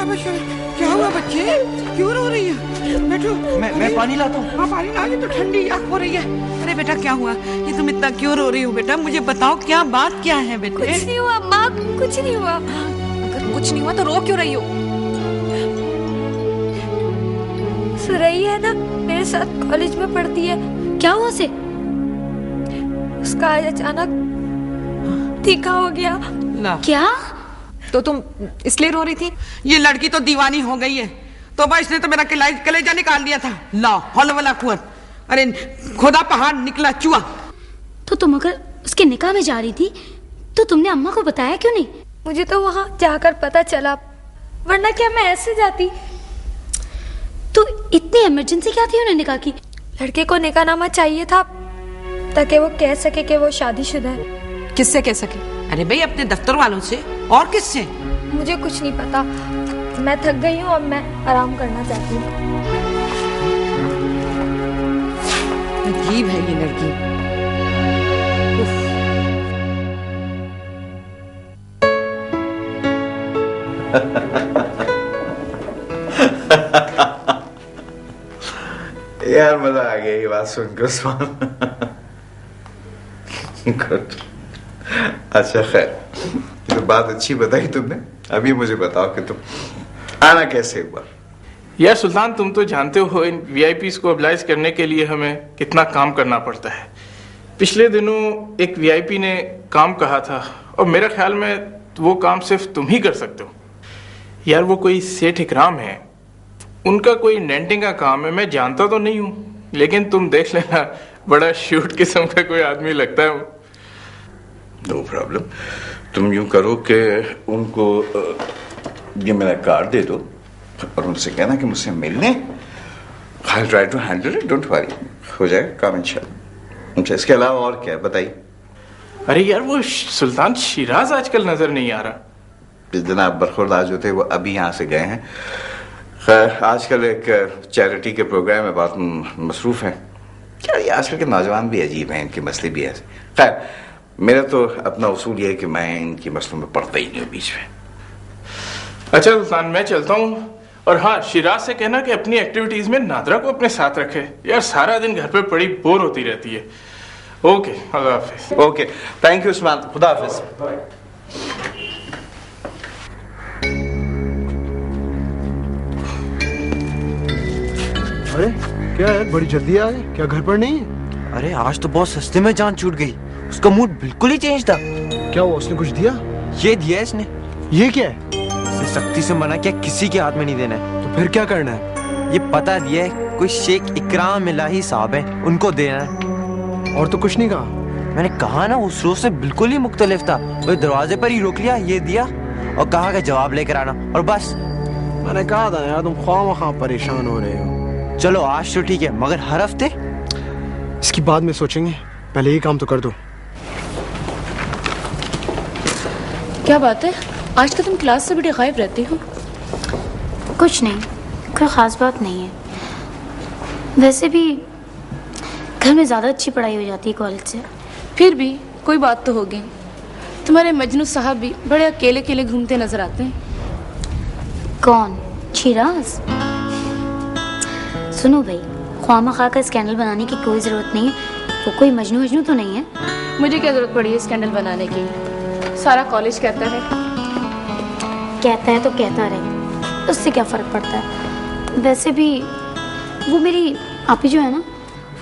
बच्चे, क्या हुआ बच्चे, क्यों रो रही है? बैठो। मैं पानी लाता हूँ। हाँ पानी ला, तो ठंडी आँख हो रही है। अरे बेटा क्या हुआ, ये तुम इतना क्यों रो रही हो बेटा? मुझे बताओ क्या बात क्या है बेटे? कुछ नहीं हुआ माँ, कुछ नहीं हुआ। अगर कुछ नहीं हुआ तो रो क्यों रही हो? सुरई है ना, मेरे साथ कॉलेज में पढ़ती है। क्या हुआ उसे? उसका आज अचानक तीखा हो गया। क्या? तो तुम इसलिए रो रही थी? ये लड़की तो दीवानी हो गई है। तो बस इसने तो मेरा कलेजा निकाल दिया था। ला हौल वाला कुआं। अरे खुदा पहाड़ निकला चूहा। तो तुम अगर उसके निकाह में जा रही थी तो तुमने अम्मा को बताया क्यों नहीं? मुझे तो वहां जाकर पता चला, वरना क्या मैं ऐसे जाती? तो इतनी इमरजेंसी क्या थी उन्हें निकाह की? लड़के को निकाहनामा चाहिए था ताकि वो कह सके कि वो शादीशुदा है। किससे कह सके? अरे भाई अपने दफ्तर वालों से। और किससे? मुझे कुछ नहीं पता, मैं थक गई हूँ, अब मैं आराम करना चाहती हूँ। अजीब है ये लड़की। यार मजा आ गया ये बात सुनकर उस्मान। गुड। अच्छा खैर, ये तो बात अच्छी बताई तुमने। अभी मुझे बताओ कि तुम आना कैसे हुआ? यार सुल्तान, तुम तो जानते हो इन वीआईपीज को ऑब्लाइज करने के लिए हमें कितना काम करना पड़ता है। पिछले दिनों एक वीआईपी ने काम कहा था और मेरा ख्याल में वो काम सिर्फ तुम ही कर सकते हो। यार वो कोई सेठ इकराम है, उनका कोई डेंटिंग का काम है। मैं जानता तो नहीं हूँ, लेकिन तुम देख लेना, बड़ा शूट किस्म का कोई आदमी लगता है। No problem. तुम यूं करो कि उनको ये मेरा कार्ड दे दो और उनसे कहना कि मुझसे मिलने। I try to handle it, don't worry, हो जाएगा काम इंशाल्लाह। अच्छा इसके अलावा और क्या है बताइए? अरे यार वो सुल्तान शिराज आजकल नजर नहीं आ रहा। जिस दिन आप बरखुरदार जो थे वो अभी यहाँ से गए हैं। खैर आजकल एक चैरिटी के प्रोग्राम में बहुत मसरूफ है। क्या ये आजकल के नौजवान भी अजीब हैं, इनके मसले भी ऐसे। खैर मेरा तो अपना उसूल ये है कि मैं इनके मसलों में पड़ता ही नहीं हूँ बीच में। अच्छा सुल्तान, मैं चलता हूँ। और हाँ, शिराज से कहना कि अपनी एक्टिविटीज में नादरा को अपने साथ रखे। यार सारा दिन घर पे पड़ी बोर होती रहती है। Okay, Allah Hafiz. Okay, thank you Usman, खुदा हाफिज। अरे क्या है, बड़ी जल्दी आ गए, क्या घर पर नहीं है? अरे आज तो बहुत सस्ते में जान छूट गई। उसका मूड बिल्कुल ही चेंज था। क्या हुआ, उसने कुछ दिया? ये दिया इसने। ये क्या है? इसे सख्ती से मना किया, किसी के हाथ में नहीं देना है। तो फिर क्या करना है? ये पता दिया है, कोई शेख इकराम इलाही साहब है, उनको देना है। और तो कुछ नहीं कहा? मैंने कहा ना, उस रोज से बिल्कुल ही मुख्तलिफ था। वो दरवाजे पर ही रोक लिया, ये दिया और कहा कि जवाब लेकर आना, और बस। मैंने कहा था यार, तुम ख्वाह परेशान हो रहे हो। चलो आज तो ठीक है, मगर हर हफ्ते? इसकी बाद में सोचेंगे, पहले ये काम तो कर दो। क्या बात है, आज तो तुम क्लास से बड़ी गायब रहती हो। कुछ नहीं, कोई खास बात नहीं है। वैसे भी घर में ज़्यादा अच्छी पढ़ाई हो जाती है कॉलेज से। फिर भी कोई बात तो होगी। तुम्हारे मजनू साहब भी बड़े अकेले अकेले घूमते नजर आते हैं। कौन? शिराज? सुनो भाई, ख्वामा खा का स्कैंडल बनाने की कोई ज़रूरत नहीं है। वो कोई मजनू वजनू तो नहीं है। मुझे क्या जरूरत पड़ी है स्कैंडल बनाने की? सारा कॉलेज कहता है। कहता है तो कहता रहे, उससे क्या फ़र्क पड़ता है। वैसे भी वो मेरी आपी जो है ना,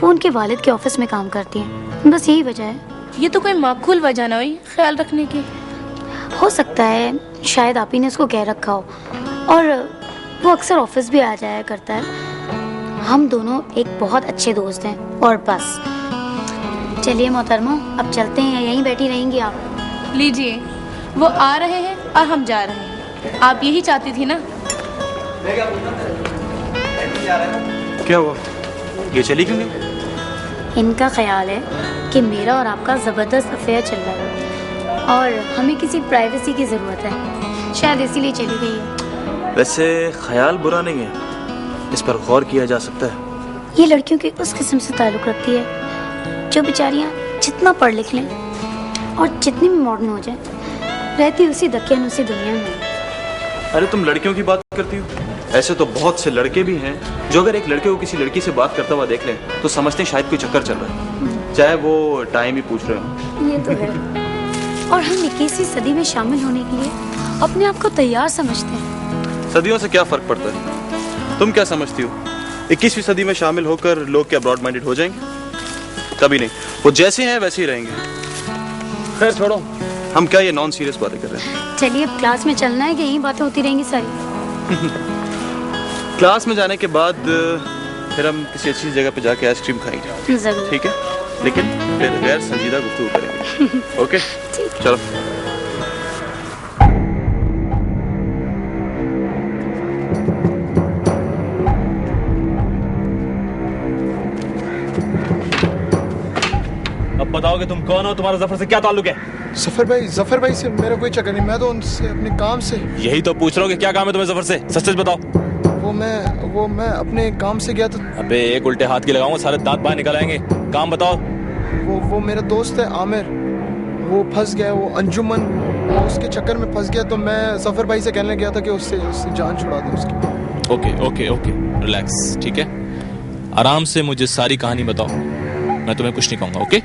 वो उनके वालिद के ऑफिस में काम करती है, बस यही वजह है। ये तो कोई माकूल वजह ना हुई ख्याल रखने की। हो सकता है शायद आपी ने उसको कह रखा हो, और वो अक्सर ऑफिस भी आ जाया करता है। हम दोनों एक बहुत अच्छे दोस्त हैं, और बस। चलिए मोहतरमा, अब चलते हैं, यहीं बैठी रहेंगी आप? लीजिए, वो आ रहे हैं और हम जा रहे हैं। आप यही चाहती थी ना? क्या हुआ, ये चली क्यों नहीं? इनका ख्याल है कि मेरा और आपका ज़बरदस्त अफेयर चल रहा है और हमें किसी प्राइवेसी की ज़रूरत है, शायद इसीलिए चली गई है। वैसे ख्याल बुरा नहीं है, इस पर गौर किया जा सकता है। ये लड़कियों की उस किस्म से ताल्लुक़ रखती है जो बेचारियाँ जितना पढ़ लिख लें और जितनी भी मॉडर्न हो जाए, रहती उसी दकियानुसी दुनिया में। अरे तुम लड़कियों की बात करती हो, ऐसे तो बहुत से लड़के भी हैं जो अगर एक लड़के को किसी लड़की से बात करता हुआ देख लें तो समझते हैं शायद कोई चक्कर चल रहा है, चाहे वो टाइम ही पूछ रहे हो। ये तो है। और हम 21वीं सदी में शामिल होने के लिए अपने आप को तैयार समझते हैं। सदियों से क्या फर्क पड़ता है? तुम क्या समझती हो 21वीं सदी में शामिल होकर लोग क्या ब्रॉड माइंडेड हो जाएंगे? कभी नहीं, वो जैसे हैं वैसे ही रहेंगे। खैर छोड़ो, हम क्या ये नॉन सीरियस बातें कर रहे हैं। चलिए अब क्लास में चलना है कि यही बातें होती रहेंगी सारी? क्लास में जाने के बाद फिर हम किसी अच्छी जगह पे जाके आइसक्रीम खाएंगे। जरूर। ठीक है, लेकिन फिर गैर संजीदा गुफ्तगू करेंगे। ओके चलो। अब बताओ कि तुम कौन हो, तुम्हारा जफर से क्या ताल्लुक है? जफर भाई से मेरा कोई चक्कर नहीं, मैं तो उनसे अपने काम से। यही तो पूछ रहा हूँ कि क्या काम है तुम्हें जफर से, सच सच बताओ। वो मैं अपने काम से गया था। अबे एक उल्टे हाथ की लगाऊंगा, सारे दांत बाहर निकल आएंगे। काम बताओ। वो मेरा दोस्त है आमिर, वो फंस गया, वो अंजुमन, वो उसके चक्कर में फंस गया, तो मैं जफर भाई से कहने गया था कि उससे जान छुड़ा दो उसकी। ओके ओके ओके, रिलैक्स, ठीक है? आराम से मुझे सारी कहानी बताओ, मैं तुम्हें कुछ नहीं कहूंगा। ओके?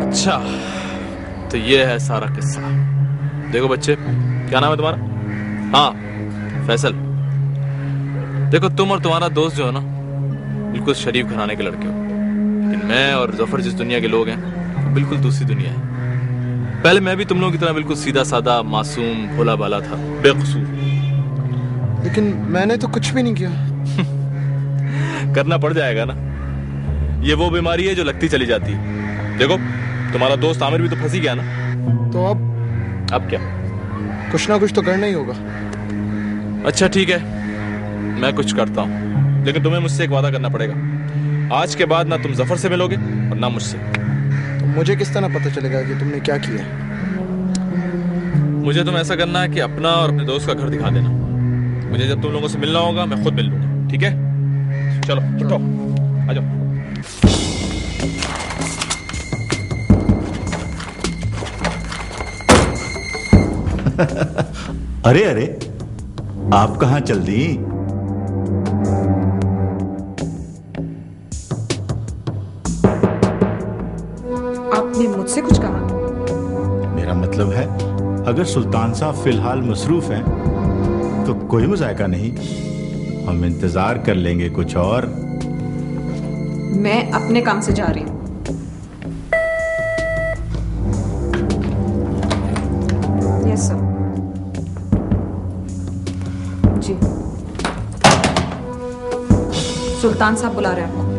अच्छा, तो ये है सारा किस्सा। देखो बच्चे, क्या नाम है तुम्हारा? हाँ, फैसल। देखो तुम और तुम्हारा दोस्त जो है ना, बिल्कुल शरीफ घराने के लड़के हो, लेकिन मैं और जफर जिस दुनिया के लोग हैं, बिल्कुल दूसरी दुनिया है। पहले मैं भी तुम लोगों की तरह बिल्कुल सीधा साधा, मासूम, भोला भाला था, बेकसूर। लेकिन मैंने तो कुछ भी नहीं किया। करना पड़ जाएगा ना, ये वो बीमारी है जो लगती चली जाती है। देखो तुम्हारा दोस्त आमिर भी तो फंसी गया ना, तो अब क्या? कुछ ना कुछ तो करना ही होगा। अच्छा ठीक है, मैं कुछ करता हूँ, लेकिन तुम्हें मुझसे एक वादा करना पड़ेगा। आज के बाद ना तुम जफर से मिलोगे और ना मुझसे। तो मुझे किस तरह पता चलेगा कि तुमने क्या किया? मुझे तुम ऐसा करना है कि अपना और अपने दोस्त का घर दिखा देना। मुझे जब तुम लोगों से मिलना होगा मैं खुद मिल लूंगा, ठीक है? चलो उठो, आ जाओ। अरे अरे, आप कहां चल दी? आपने मुझसे कुछ कहा? मेरा मतलब है, अगर सुल्तान साहब फिलहाल मसरूफ हैं तो कोई मुज़ायका नहीं, हम इंतजार कर लेंगे कुछ और। मैं अपने काम से जा रही हूँ। Yes sir. जी, सुल्तान साहब बुला रहे हैं आपको।